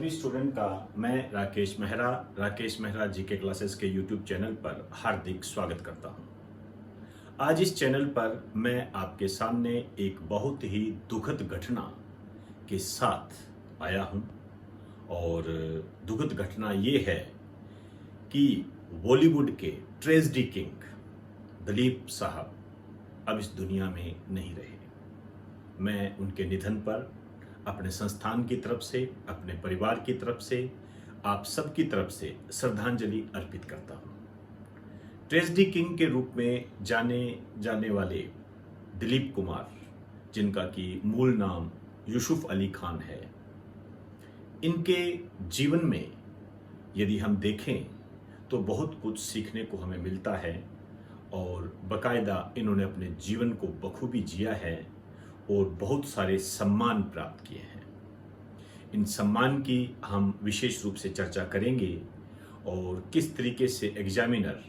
सभी स्टूडेंट का मैं राकेश मेहरा जीके क्लासेस के यूट्यूब चैनल पर हार्दिक स्वागत करता हूं। आज इस चैनल पर मैं आपके सामने एक बहुत ही दुखद घटना के साथ आया हूं और दुखद घटना ये है कि बॉलीवुड के ट्रेजेडी किंग दिलीप साहब अब इस दुनिया में नहीं रहे। मैं उनके निधन पर अपने संस्थान की तरफ से, अपने परिवार की तरफ से, आप सब की तरफ से श्रद्धांजलि अर्पित करता हूं। ट्रेजेडी किंग के रूप में जाने जाने वाले दिलीप कुमार, जिनका कि मूल नाम यूसुफ अली खान है, इनके जीवन में यदि हम देखें तो बहुत कुछ सीखने को हमें मिलता है और बाकायदा इन्होंने अपने जीवन को बखूबी जिया है और बहुत सारे सम्मान प्राप्त किए हैं। इन सम्मान की हम विशेष रूप से चर्चा करेंगे और किस तरीके से एग्जामिनर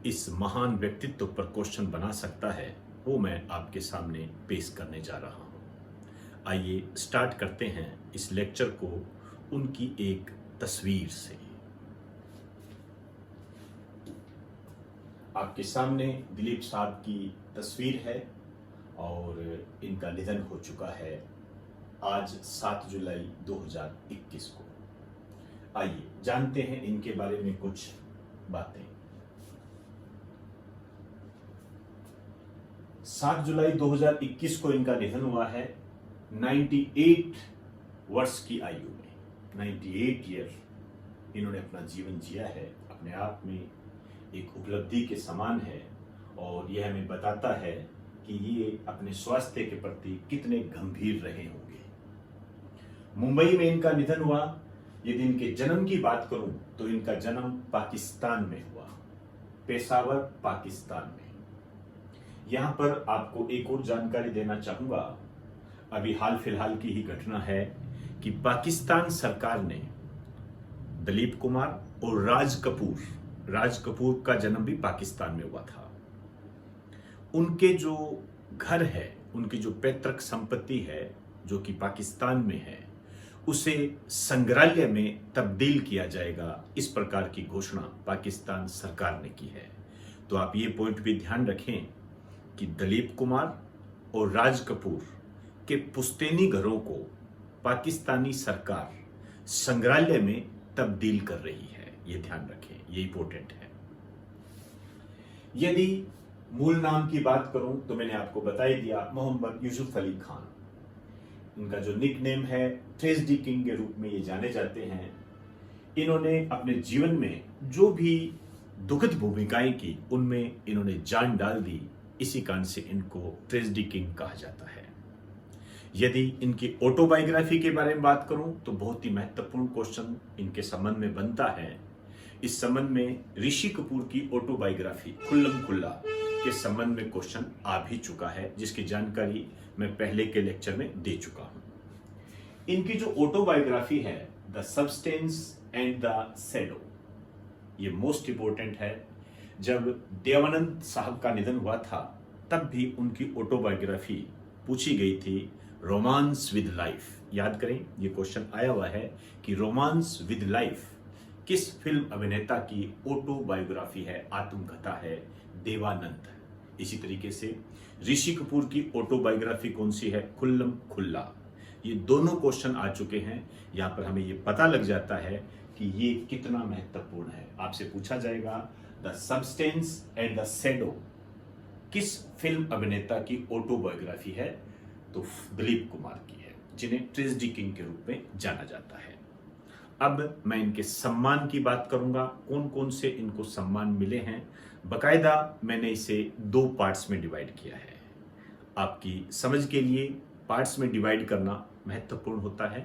इस महान व्यक्तित्व पर क्वेश्चन बना सकता है वो मैं आपके सामने पेश करने जा रहा हूं। आइए स्टार्ट करते हैं इस लेक्चर को उनकी एक तस्वीर से। आपके सामने दिलीप साहब की तस्वीर है और इनका निधन हो चुका है आज 7 जुलाई 2021 को। आइए जानते हैं इनके बारे में कुछ बातें। 7 जुलाई 2021 को इनका निधन हुआ है 98 वर्ष की आयु में। 98 ईयर इन्होंने अपना जीवन जिया है। अपने आप में एक उपलब्धि के समान है और यह हमें बताता है कि ये अपने स्वास्थ्य के प्रति कितने गंभीर रहे होंगे। मुंबई में इनका निधन हुआ। यदि इनके जन्म की बात करूं तो इनका जन्म पाकिस्तान में हुआ, पेशावर पाकिस्तान में। यहां पर आपको एक और जानकारी देना चाहूंगा, अभी हाल फिलहाल की ही घटना है कि पाकिस्तान सरकार ने दिलीप कुमार और राज कपूर का जन्म भी पाकिस्तान में हुआ था। उनके जो घर है, उनकी जो पैतृक संपत्ति है जो कि पाकिस्तान में है, उसे संग्रहालय में तब्दील किया जाएगा, इस प्रकार की घोषणा पाकिस्तान सरकार ने की है। तो आप ये पॉइंट भी ध्यान रखें कि दिलीप कुमार और राज कपूर के पुश्तैनी घरों को पाकिस्तानी सरकार संग्रहालय में तब्दील कर रही है। ये ध्यान रखें, ये इंपॉर्टेंट है। यदि मूल नाम की बात करूं तो मैंने आपको बता ही दिया, मोहम्मद यूसुफ अली खान। इनका जो निक नेम है ट्रेजेडी किंग के रूप में ये जाने जाते हैं। इन्होंने अपने जीवन में जो भी दुखद भूमिकाएं की उनमें इन्होंने जान डाल दी, इसी कारण से इनको ट्रेजेडी किंग कहा जाता है। यदि इनकी ऑटोबायोग्राफी के बारे में बात करूं तो बहुत ही महत्वपूर्ण क्वेश्चन इनके संबंध में बनता है। इस संबंध में ऋषि कपूर की ऑटोबायोग्राफी खुल्लम खुल्ला के संबंध में क्वेश्चन आ भी चुका है, जिसकी जानकारी मैं पहले के लेक्चर में दे चुका हूं। इनकी जो ऑटोबायोग्राफी है the substance and the shadow, ये मोस्ट इंपोर्टेंट है। जब देवानंद साहब का निधन हुआ था तब भी उनकी ऑटोबायोग्राफी पूछी गई थी, रोमांस विद लाइफ। याद करें, ये क्वेश्चन आया हुआ है कि रोमांस विद लाइफ किस फिल्म अभिनेता की ऑटोबायोग्राफी है, आत्मकथा है? देवानंद। इसी तरीके से ऋषि कपूर की ऑटोबायोग्राफी कौन सी है? खुल्लम खुल्ला। ये दोनों क्वेश्चन आ चुके हैं। यहां पर हमें ये पता लग जाता है कि ये कितना महत्वपूर्ण है। आपसे पूछा जाएगा the substance and the shadow किस फिल्म अभिनेता की ऑटोबायोग्राफी है? तो दिलीप कुमार की है, जिन्हें ट्रेजेडी किंग के रूप में जाना जाता है। अब मैं इनके सम्मान की बात करूंगा, कौन कौन से इनको सम्मान मिले हैं। बकायदा मैंने इसे 2 पार्ट्स में डिवाइड किया है। आपकी समझ के लिए पार्ट्स में डिवाइड करना महत्वपूर्ण होता है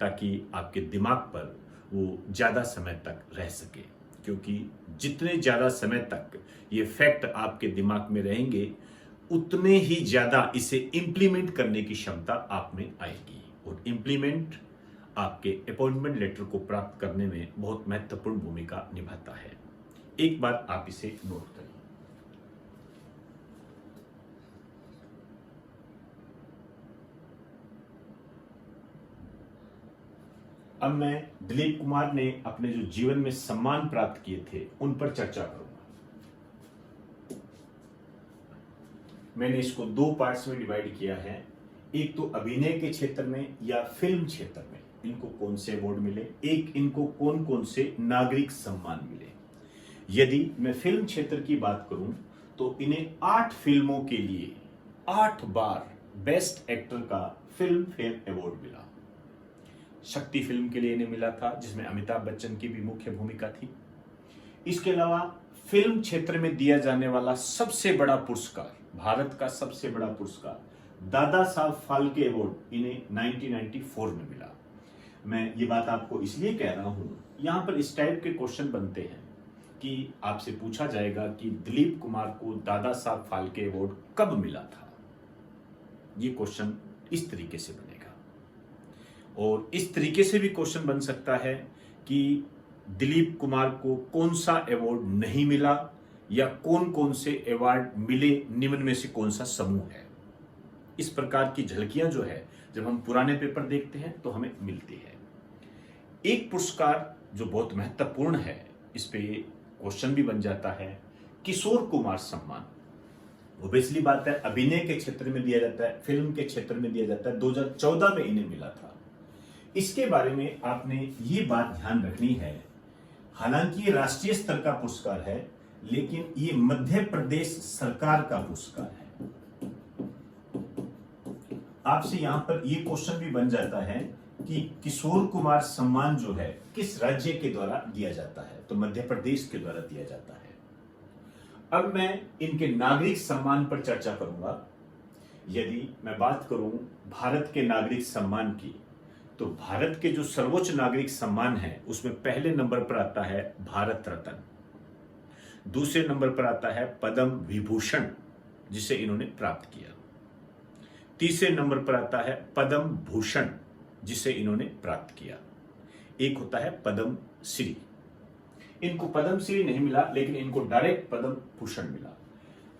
ताकि आपके दिमाग पर वो ज़्यादा समय तक रह सके, क्योंकि जितने ज़्यादा समय तक ये फैक्ट आपके दिमाग में रहेंगे उतने ही ज़्यादा इसे इम्प्लीमेंट करने की क्षमता आप में आएगी और इम्प्लीमेंट आपके अपॉइंटमेंट लेटर को प्राप्त करने में बहुत महत्वपूर्ण भूमिका निभाता है। एक बार आप इसे नोट करें। अब मैं दिलीप कुमार ने अपने जो जीवन में सम्मान प्राप्त किए थे उन पर चर्चा करूंगा। मैंने इसको दो पार्ट्स में डिवाइड किया है। एक तो अभिनय के क्षेत्र में या फिल्म क्षेत्र में इनको कौन से अवार्ड मिले, एक इनको कौन कौन से नागरिक सम्मान मिले। यदि मैं फिल्म क्षेत्र की बात करूं तो इन्हें 8 फिल्मों के लिए 8 बार बेस्ट एक्टर का फिल्म फेयर अवार्ड मिला। शक्ति फिल्म के लिए इन्हें मिला था, जिसमें अमिताभ बच्चन की भी मुख्य भूमिका थी। इसके अलावा फिल्म क्षेत्र में दिया जाने वाला सबसे बड़ा पुरस्कार, भारत का सबसे बड़ा पुरस्कार दादा साहब फाल्के अवार्ड इन्हें 1994 में मिला। मैं ये बात आपको इसलिए कह रहा हूं, यहां पर इस टाइप के क्वेश्चन बनते हैं कि आपसे पूछा जाएगा कि दिलीप कुमार को दादा साहब फाल्के अवार्ड कब मिला था। ये क्वेश्चन इस तरीके से बनेगा। और इस तरीके से भी क्वेश्चन बन सकता है कि दिलीप कुमार को कौन सा अवार्ड नहीं मिला या कौन कौन से अवार्ड मिले, निम्न में से कौन सा समूह है। इस प्रकार की झलकियां जो है जब हम पुराने पेपर देखते हैं तो हमें मिलती है। एक पुरस्कार जो बहुत महत्वपूर्ण है, इस पे क्वेश्चन भी बन जाता है, किशोर कुमार सम्मान। ओबियसली बात है, अभिनय के क्षेत्र में दिया जाता है, फिल्म के क्षेत्र में दिया जाता है। 2014 में इन्हें मिला था। इसके बारे में आपने ये बात ध्यान रखनी है, हालांकि ये राष्ट्रीय स्तर का पुरस्कार है, लेकिन ये मध्य प्रदेश सरकार का पुरस्कार है। आपसे यहां पर ये क्वेश्चन भी बन जाता है कि किशोर कुमार सम्मान जो है किस राज्य के द्वारा दिया जाता है, तो मध्य प्रदेश के द्वारा दिया जाता है। अब मैं इनके नागरिक सम्मान पर चर्चा करूंगा। यदि मैं बात करूं भारत के नागरिक सम्मान की, तो भारत के जो सर्वोच्च नागरिक सम्मान है उसमें पहले नंबर पर आता है भारत रत्न, दूसरे नंबर पर आता है पद्म विभूषण जिसे इन्होंने प्राप्त किया, तीसरे नंबर पर आता है पद्म भूषण जिसे इन्होंने प्राप्त किया, एक होता है पद्म श्री। इनको पद्म श्री नहीं मिला, लेकिन इनको डायरेक्ट पद्म भूषण मिला।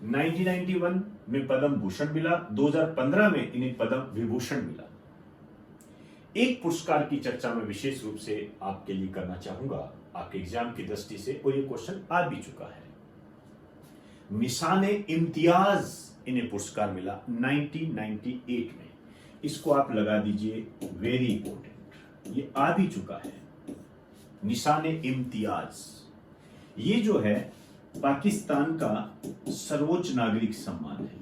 1991 में पद्म भूषण मिला, 2015 में इन्हें पद्म विभूषण मिला। एक पुरस्कार की चर्चा में विशेष रूप से आपके लिए करना चाहूंगा आपके एग्जाम की दृष्टि से, और ये क्वेश्चन आ भी चुका है। निशाने इम्तियाज इन्हें पुरस्कार मिला 1998 में। इसको आप लगा दीजिए वेरी इंपॉर्टेंट, ये आ भी चुका है। निशाने इम्तियाज ये जो है पाकिस्तान का सर्वोच्च नागरिक सम्मान है।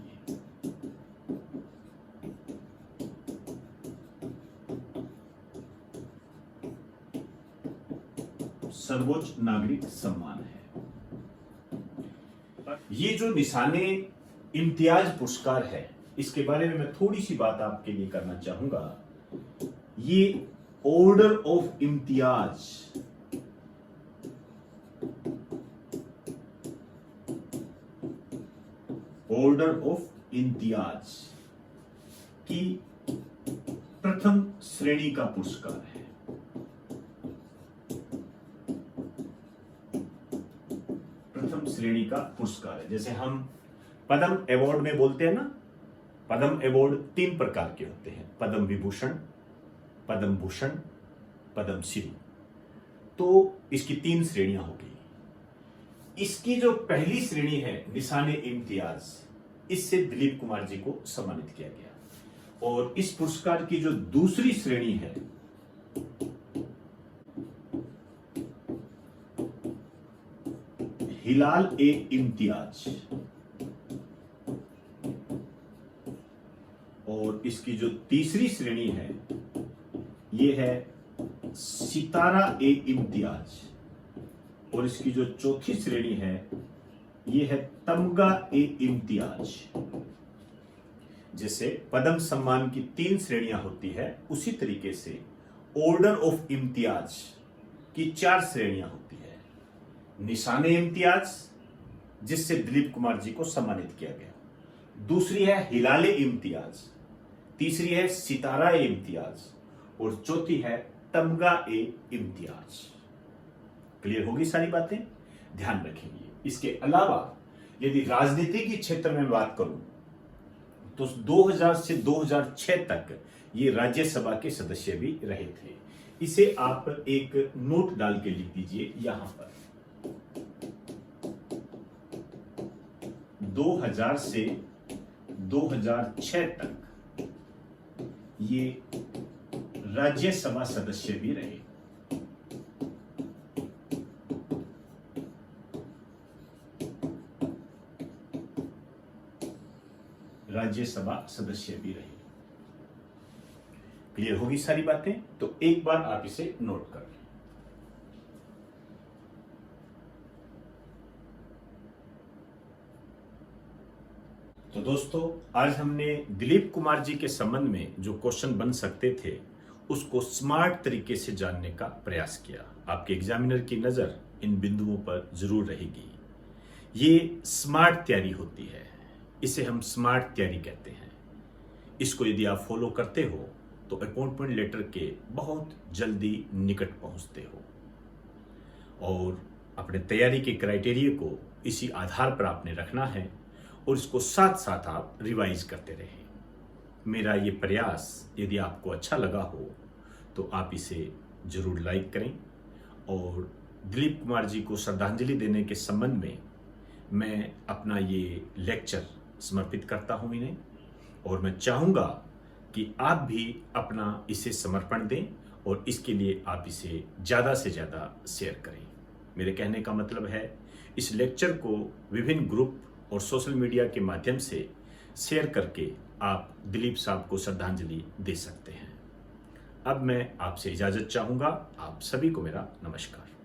सर्वोच्च नागरिक सम्मान है। ये जो निशाने इम्तियाज पुरस्कार है, इसके बारे में मैं थोड़ी सी बात आपके लिए करना चाहूंगा। ये order of Imtiaz, order of Imtiaz की प्रथम श्रेणी का पुरस्कार है। प्रथम श्रेणी का पुरस्कार है। जैसे हम पद्म अवार्ड में बोलते हैं ना, पद्म अवार्ड 3 प्रकार के होते हैं, पद्म विभूषण, पद्म भूषण, पद्म श्री। तो इसकी 3 श्रेणियां हो गई। इसकी जो पहली श्रेणी है निशाने इम्तियाज, इससे दिलीप कुमार जी को सम्मानित किया गया। और इस पुरस्कार की जो दूसरी श्रेणी है, हिलाल ए इम्तियाज, और इसकी जो तीसरी श्रेणी है ये है सितारा ए इम्तियाज, और इसकी जो चौथी श्रेणी है ये है तमगा ए इम्तियाज। जैसे पद्म सम्मान की 3 श्रेणियां होती है, उसी तरीके से ऑर्डर ऑफ इम्तियाज की 4 श्रेणियां होती है। निशाने इम्तियाज जिससे दिलीप कुमार जी को सम्मानित किया गया, दूसरी है हिलाले इम्तियाज, तीसरी है सितारा ए इम्तियाज, और चौथी है तमगा ए इम्तियाज। क्लियर होगी सारी बातें, ध्यान रखेंगे। इसके अलावा यदि राजनीति के क्षेत्र में बात करूं तो 2000 से 2006 तक ये राज्यसभा के सदस्य भी रहे थे। इसे आप एक नोट डाल के लिख दीजिए यहां पर। 2000 से 2006 तक ये राज्यसभा सदस्य भी रहे। राज्यसभा सदस्य भी रहे। क्लियर होगी सारी बातें? तो एक बार आप इसे नोट कर लें। तो दोस्तों, आज हमने दिलीप कुमार जी के संबंध में जो क्वेश्चन बन सकते थे उसको स्मार्ट तरीके से जानने का प्रयास किया। आपके एग्जामिनर की नजर इन बिंदुओं पर जरूर रहेगी। ये स्मार्ट तैयारी होती है, इसे हम स्मार्ट तैयारी कहते हैं। इसको यदि आप फॉलो करते हो तो अपॉइंटमेंट लेटर के बहुत जल्दी निकट पहुंचते हो। और अपने तैयारी के क्राइटेरिया को इसी आधार पर आपने रखना है और इसको साथ साथ आप रिवाइज करते रहें। मेरा ये प्रयास यदि आपको अच्छा लगा हो तो आप इसे जरूर लाइक करें। और दिलीप कुमार जी को श्रद्धांजलि देने के संबंध में मैं अपना ये लेक्चर समर्पित करता हूं इन्हें, और मैं चाहूंगा कि आप भी अपना इसे समर्पण दें और इसके लिए आप इसे ज़्यादा से ज़्यादा शेयर करें। मेरे कहने का मतलब है, इस लेक्चर को विभिन्न ग्रुप और सोशल मीडिया के माध्यम से शेयर करके आप दिलीप साहब को श्रद्धांजलि दे सकते हैं। अब मैं आपसे इजाज़त चाहूँगा। आप सभी को मेरा नमस्कार।